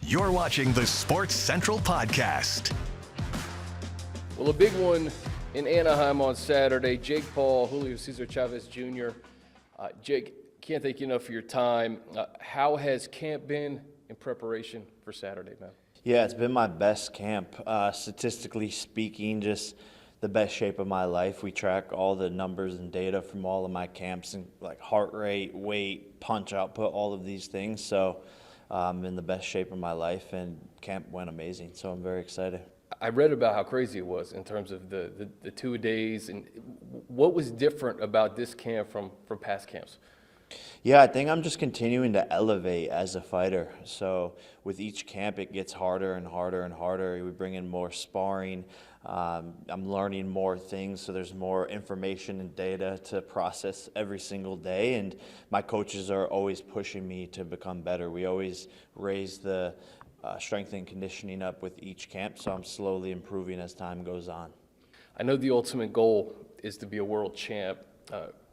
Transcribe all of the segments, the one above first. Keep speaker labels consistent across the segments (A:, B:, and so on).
A: You're watching the Sports Central Podcast.
B: Well, a big one in Anaheim on Saturday. Jake Paul, Julio Cesar Chavez Jr. Jake, can't thank you enough for your time. How has camp been in preparation for Saturday, man?
C: Yeah, it's been my best camp. Statistically speaking, just the best shape of my life. We track all the numbers and data from all of my camps, and like heart rate, weight, punch output, all of these things. So I'm in the best shape of my life, and camp went amazing. So I'm very excited.
B: I read about how crazy it was in terms of the 2 days, and what was different about this camp from past camps?
C: Yeah, I think I'm just continuing to elevate as a fighter. So with each camp, it gets harder and harder and harder. We bring in more sparring. I'm learning more things, so there's more information and data to process every single day. And my coaches are always pushing me to become better. We always raise the strength and conditioning up with each camp, so I'm slowly improving as time goes on.
B: I know the ultimate goal is to be a world champ.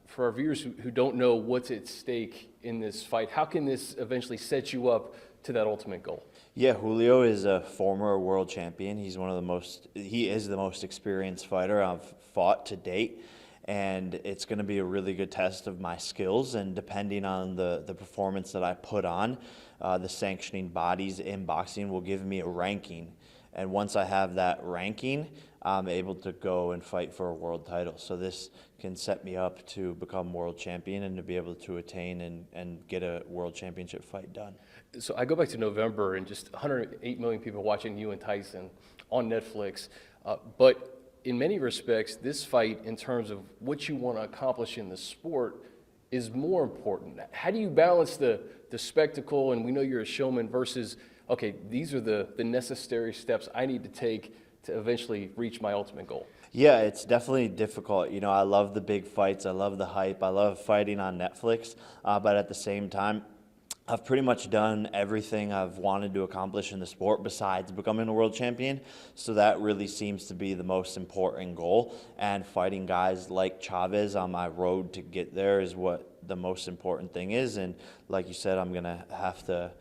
B: For our viewers who don't know what's at stake in this fight, how can this eventually set you up to that ultimate goal?
C: Yeah, Julio is a former world champion. He is the most experienced fighter I've fought to date. And it's going to be a really good test of my skills. And depending on the performance that I put on, the sanctioning bodies in boxing will give me a ranking. And once I have that ranking, I'm able to go and fight for a world title. So this can set me up to become world champion and to be able to attain and get a world championship fight done.
B: So I go back to November and just 108 million people watching you and Tyson on Netflix. But in many respects, this fight, in terms of what you want to accomplish in the sport, is more important. How do you balance the spectacle, and we know you're a showman, versus, okay, these are the necessary steps I need to take to eventually reach my ultimate goal?
C: Yeah, it's definitely difficult. You know, I love the big fights. I love the hype. I love fighting on Netflix. But at the same time, I've pretty much done everything I've wanted to accomplish in the sport besides becoming a world champion. So that really seems to be the most important goal. And fighting guys like Chavez on my road to get there is what the most important thing is. And like you said, I'm going to have to,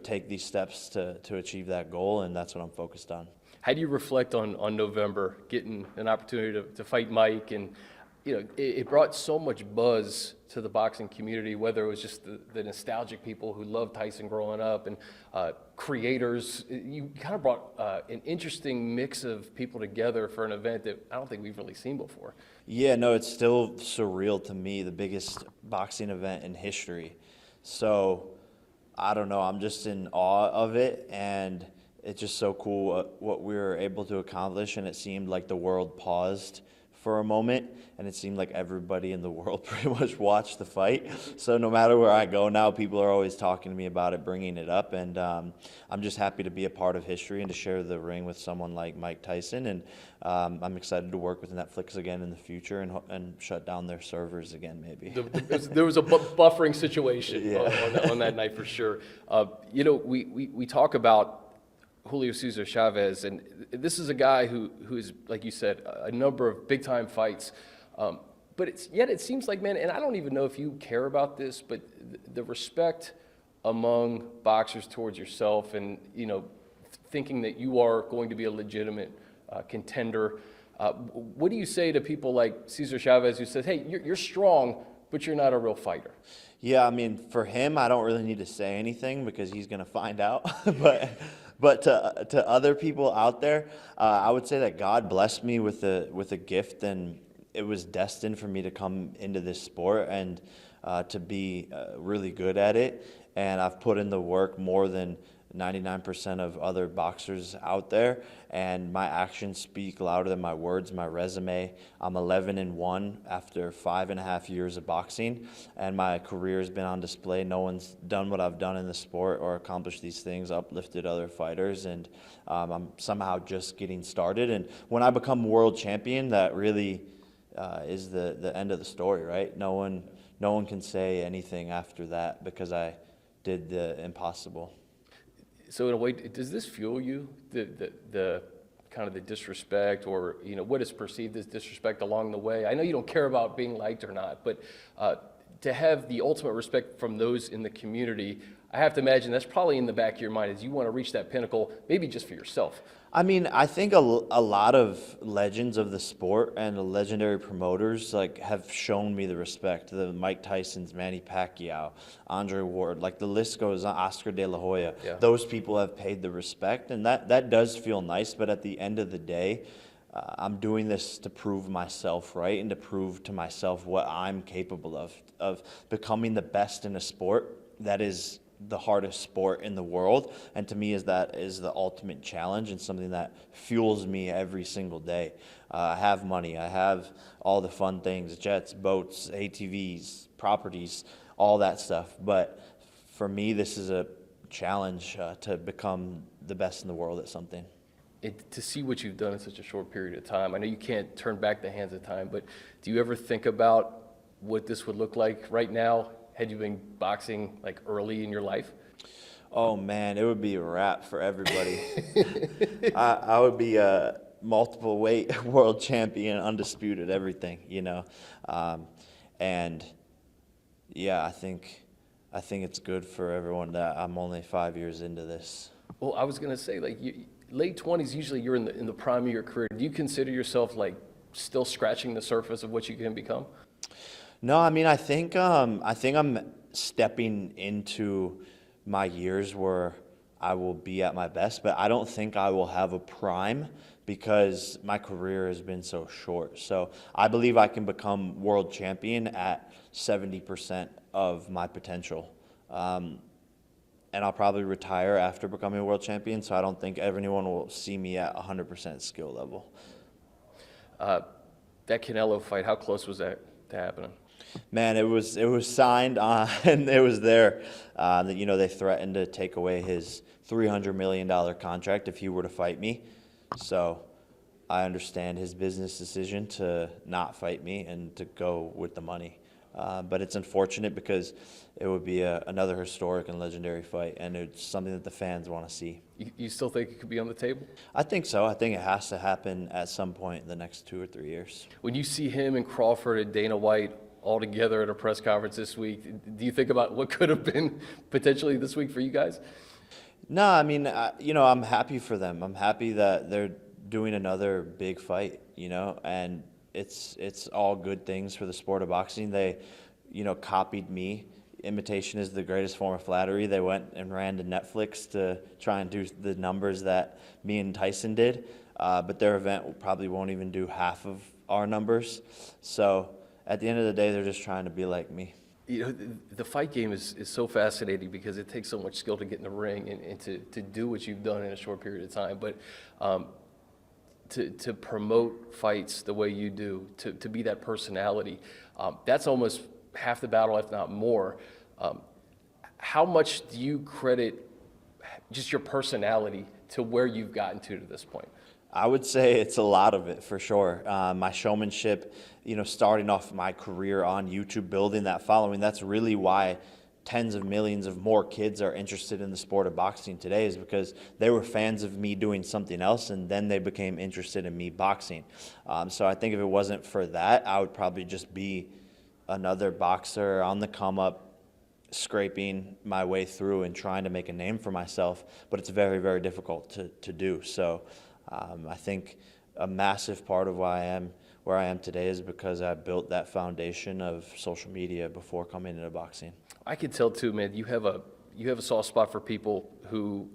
C: take these steps to achieve that goal. And that's what I'm focused on.
B: How do you reflect on November, getting an opportunity to fight Mike? And it brought so much buzz to the boxing community, whether it was just the nostalgic people who loved Tyson growing up and creators. You kind of brought an interesting mix of people together for an event that I don't think we've really seen before.
C: Yeah, no, it's still surreal to me, the biggest boxing event in history. So, I don't know, I'm just in awe of it, and it's just so cool what we were able to accomplish, and it seemed like the world paused for a moment, and it seemed like everybody in the world pretty much watched the fight. So no matter where I go now, people are always talking to me about it, bringing it up, and I'm just happy to be a part of history and to share the ring with someone like Mike Tyson, and I'm excited to work with Netflix again in the future and shut down their servers again, maybe.
B: There was a buffering situation
C: Yeah.
B: on that night for sure. We talk about Julio Cesar Chavez, and this is a guy who is, like you said, a number of big-time fights. But it seems like, man, and I don't even know if you care about this, but the respect among boxers towards yourself, and thinking that you are going to be a legitimate contender. What do you say to people like Cesar Chavez, who says, "Hey, you're strong, but you're not a real fighter"?
C: Yeah, I mean, for him, I don't really need to say anything because he's going to find out. But to other people out there, I would say that God blessed me with a gift, and it was destined for me to come into this sport and to be really good at it. And I've put in the work more than 99% of other boxers out there, and my actions speak louder than my words. My resume, I'm 11-1 after 5.5 years of boxing, and my career has been on display. No one's done what I've done in the sport or accomplished these things, uplifted other fighters, and I'm somehow just getting started. And when I become world champion, that really is the end of the story, right? No one can say anything after that because I did the impossible.
B: So in a way, does this fuel you, the kind of the disrespect, or what is perceived as disrespect along the way? I know you don't care about being liked or not, but to have the ultimate respect from those in the community, I have to imagine that's probably in the back of your mind as you want to reach that pinnacle, maybe just for yourself.
C: I mean, I think a lot of legends of the sport and the legendary promoters like have shown me the respect. The Mike Tysons, Manny Pacquiao, Andre Ward, like the list goes on, Oscar De La Hoya.
B: Yeah.
C: Those people have paid the respect, and that does feel nice. But at the end of the day, I'm doing this to prove myself right and to prove to myself what I'm capable of becoming the best in a sport that is the hardest sport in the world, and to me that is the ultimate challenge and something that fuels me every single day. I have money, I have all the fun things, jets, boats, ATVs, properties, all that stuff, but for me this is a challenge to become the best in the world at something.
B: To see what you've done in such a short period of time, I know you can't turn back the hands of time, but do you ever think about what this would look like right now had you been boxing like early in your life?
C: Oh man, it would be a wrap for everybody. I would be a multiple weight world champion, undisputed, everything, you know. And yeah, I think it's good for everyone that I'm only 5 years into this.
B: Well, I was gonna say, like, late 20s, usually you're in the prime of your career. Do you consider yourself like still scratching the surface of what you can become?
C: No, I mean, I think I'm stepping into my years where I will be at my best, but I don't think I will have a prime because my career has been so short. So I believe I can become world champion at 70% of my potential. And I'll probably retire after becoming a world champion, so I don't think anyone will see me at 100% skill level.
B: That Canelo fight, how close was that to happening?
C: Man, it was signed on, and it was there. You know, they threatened to take away his $300 million contract if he were to fight me. So I understand his business decision to not fight me and to go with the money. But it's unfortunate because it would be another historic and legendary fight, and it's something that the fans want to see.
B: You still think it could be on the table?
C: I think so. I think it has to happen at some point in the next 2 or 3 years.
B: When you see him and Crawford and Dana White all together at a press conference this week, do you think about what could have been potentially this week for you guys?
C: No, I mean, you know, I'm happy for them. I'm happy that they're doing another big fight, you know, and it's all good things for the sport of boxing. They, you know, copied me. Imitation is the greatest form of flattery. They went and ran to Netflix to try and do the numbers that me and Tyson did, but their event probably won't even do half of our numbers. So at the end of the day, they're just trying to be like me.
B: You know, the fight game is so fascinating because it takes so much skill to get in the ring and to do what you've done in a short period of time. But to promote fights the way you do, to be that personality, that's almost half the battle, if not more. How much do you credit just your personality to where you've gotten to this point?
C: I would say it's a lot of it for sure. My showmanship, you know, starting off my career on YouTube, building that following, that's really why tens of millions of more kids are interested in the sport of boxing today, is because they were fans of me doing something else and then they became interested in me boxing. So I think if it wasn't for that, I would probably just be another boxer on the come up, scraping my way through and trying to make a name for myself, but it's very, very difficult to do. So I think a massive part of why I am where I am today is because I built that foundation of social media before coming into boxing.
B: I can tell too, man. You have a soft spot for people who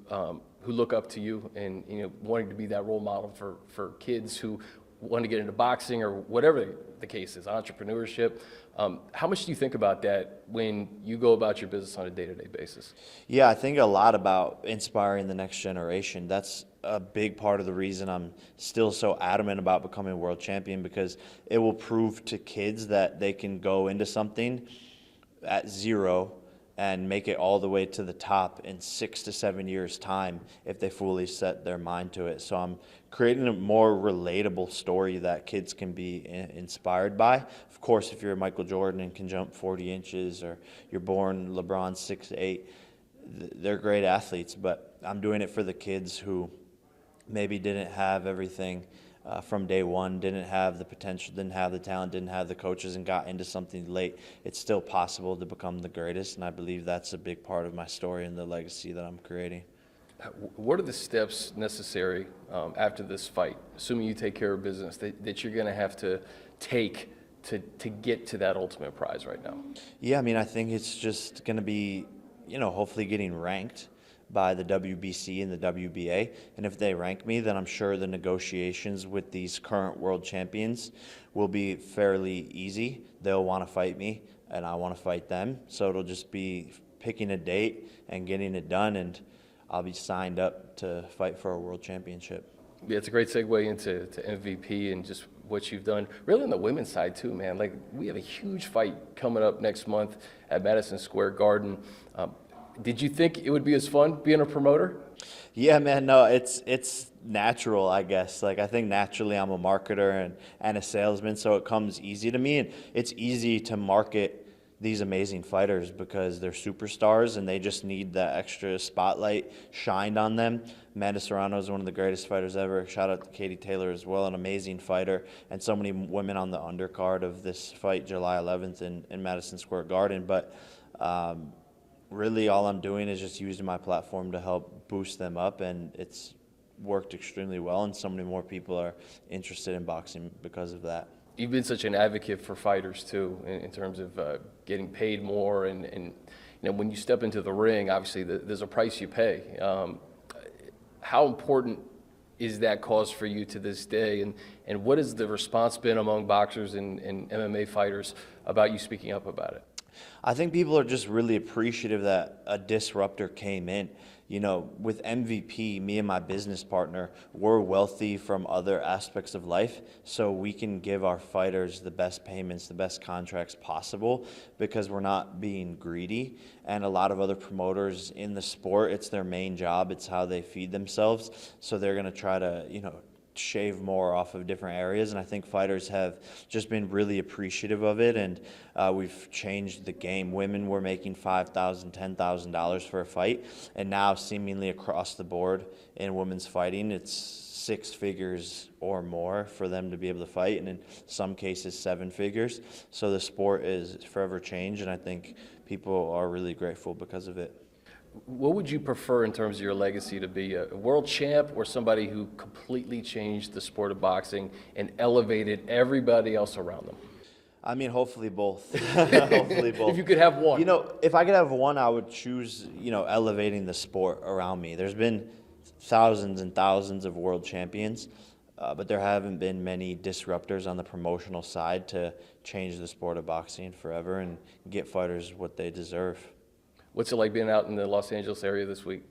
B: look up to you, and you know, wanting to be that role model for kids who want to get into boxing or whatever the case is, entrepreneurship. How much do you think about that when you go about your business on a day-to-day basis?
C: Yeah, I think a lot about inspiring the next generation. That's a big part of the reason I'm still so adamant about becoming a world champion, because it will prove to kids that they can go into something at zero and make it all the way to the top in 6 to 7 years' time if they fully set their mind to it. So I'm creating a more relatable story that kids can be inspired by. Of course, if you're Michael Jordan and can jump 40 inches, or you're born LeBron 6'8", they're great athletes, but I'm doing it for the kids who maybe didn't have everything from day one, didn't have the potential, didn't have the talent, didn't have the coaches, and got into something late. It's still possible to become the greatest, and I believe that's a big part of my story and the legacy that I'm creating.
B: What are the steps necessary after this fight, assuming you take care of business, that you're going to have to take to get to that ultimate prize right now?
C: Yeah, I mean, I think it's just going to be, hopefully getting ranked by the WBC and the WBA. And if they rank me, then I'm sure the negotiations with these current world champions will be fairly easy. They'll want to fight me, and I want to fight them. So it'll just be picking a date and getting it done, and I'll be signed up to fight for a world championship.
B: Yeah, it's a great segue into MVP and just what you've done. Really on the women's side too, man. Like, we have a huge fight coming up next month at Madison Square Garden. Did you think it would be as fun being a promoter?
C: Yeah, man, no, it's natural, I guess. Like, I think naturally I'm a marketer and a salesman, so it comes easy to me. And it's easy to market these amazing fighters because they're superstars and they just need that extra spotlight shined on them. Amanda Serrano is one of the greatest fighters ever. Shout out to Katie Taylor as well, an amazing fighter. And so many women on the undercard of this fight, July 11th in Madison Square Garden. But really all I'm doing is just using my platform to help boost them up, and it's worked extremely well, and so many more people are interested in boxing because of that.
B: You've been such an advocate for fighters too, in terms of getting paid more, and when you step into the ring, obviously there's a price you pay. How important is that cause for you to this day, and what has the response been among boxers and MMA fighters about you speaking up about it?
C: I think people are just really appreciative that a disruptor came in. With MVP, me and my business partner, we're wealthy from other aspects of life, so we can give our fighters the best payments, the best contracts possible, because we're not being greedy. And a lot of other promoters in the sport, it's their main job, it's how they feed themselves, so they're going to try to, shave more off of different areas, and I think fighters have just been really appreciative of it, and we've changed the game. Women were making $5,000, $10,000 for a fight, and now seemingly across the board in women's fighting, it's 6 figures or more for them to be able to fight, and in some cases 7 figures. So the sport is forever changed, and I think people are really grateful because of it.
B: What would you prefer in terms of your legacy to be, a world champ or somebody who completely changed the sport of boxing and elevated everybody else around them?
C: I mean, hopefully both. Hopefully both.
B: If you could have one.
C: If I could have one, I would choose, elevating the sport around me. There's been thousands and thousands of world champions, but there haven't been many disruptors on the promotional side to change the sport of boxing forever and get fighters what they deserve.
B: What's it like being out in the Los Angeles area this week?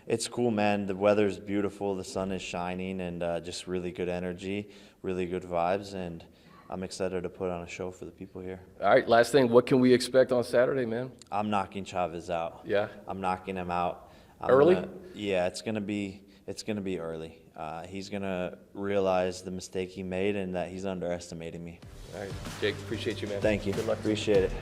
C: It's cool, man. The weather's beautiful, the sun is shining, and just really good energy, really good vibes, and I'm excited to put on a show for the people here.
B: All right, last thing, what can we expect on Saturday, man?
C: I'm knocking Chavez out.
B: Yeah?
C: I'm knocking him out.
B: Early?
C: Yeah, it's gonna be early. He's gonna realize the mistake he made and that he's underestimating me.
B: All right, Jake, appreciate you, man.
C: Thank you.
B: Good luck.
C: Appreciate it.